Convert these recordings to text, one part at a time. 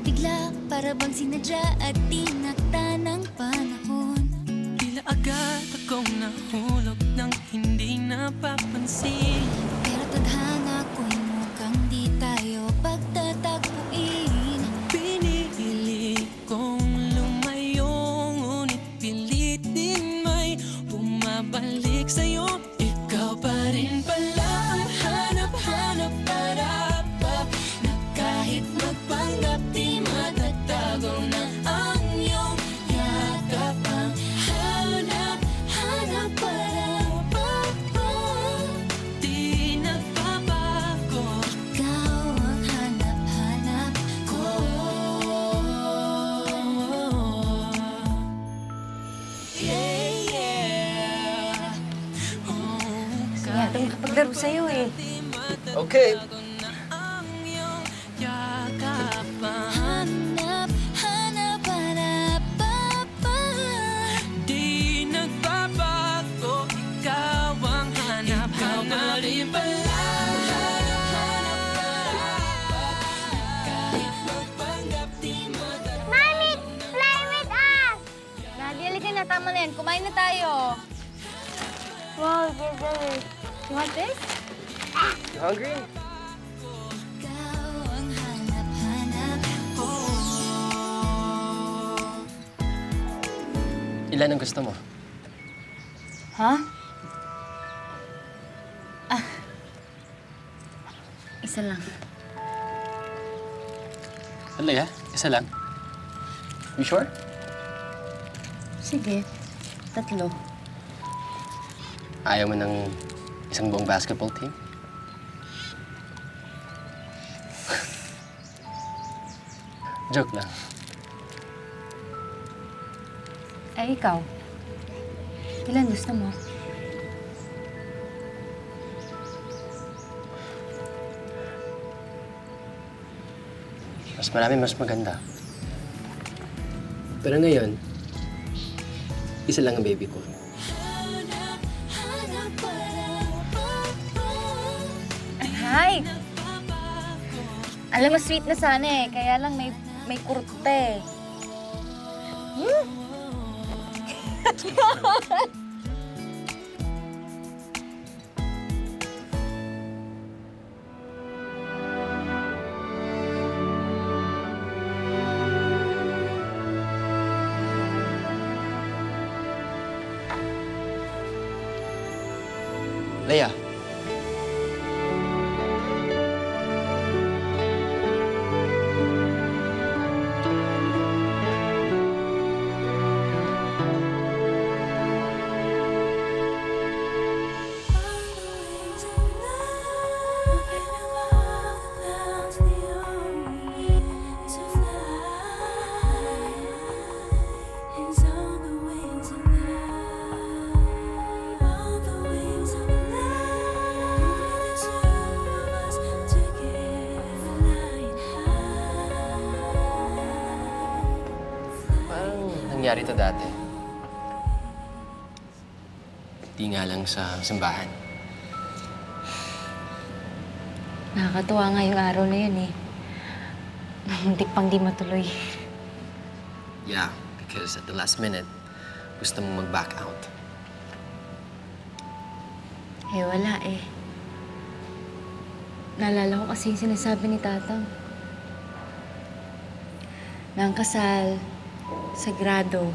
bigla, para bang sinadya at tinakda ng panahon. Tila agad akong nahulog nang hindi napapansin. Pero tadhana ko'y mukhang di tayo pagtatagpuin. Pinili kong lumayo, ngunit pilit din may bumabalik sa'yo. Ikaw pa rin pala ang hanap-hanap para pa, na kahit magpanggap di matatago na ang iyong yakap. Ang Hanap para pa, di nagbabago. ikaw ang hanap-hanap ko. Yeah, yeah. Kaya tayo makapaglaro sa'yo eh. Okay. Hanap para pa. Di nagbabago, ikaw ang hanap-hanap. Ikaw pa rin pala. Kahit magpanggap di matatago. Mami, play with us! Daddy, halika na. Tama na yan. Kumain na tayo. Wow, good. You want this? You hungry? Ikaw ang hanap-hanap ko. Ilan ang gusto mo? Ha? Isa lang. Leia, isa lang. You sure? Sige. 3. Ayaw mo ng isang buong basketball team? Joke lang. Eh, ikaw? Ilan gusto mo? Mas marami, mas maganda. Pero ngayon, isa lang ang baby ko. Hi! Alam mo, sweet na sana eh. Kaya lang may kurte. Leia. Nangyari to dati. Di nga lang sa simbahan. Nakakatuwa nga yung araw na yun eh. Muntik pang di matuloy. Yeah, because at the last minute, gusto mong mag-back out. Eh, wala eh. Naalala ko kasi yung sinasabi ni Tatang. Na ang kasal, sagrado.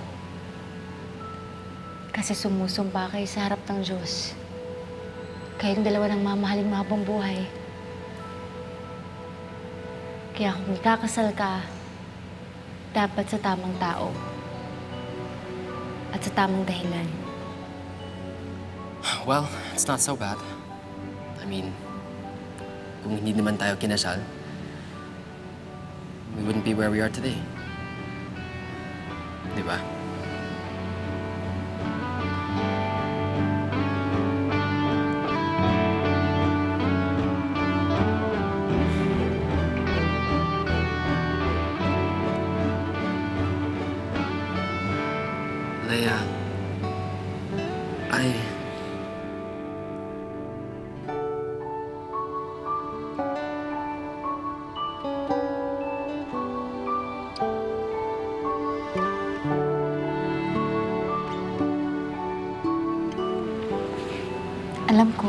Kasi sumusumpa kayo sa harap ng Diyos. Kayong dalawa ng mamahalin mo habang buhay. Kaya kung ikakasal ka, dapat sa tamang tao. At sa tamang dahilan. Well, it's not so bad. I mean, kung hindi naman tayo kinasal, we wouldn't be where we are today. Di ba? Leia, Alam ko,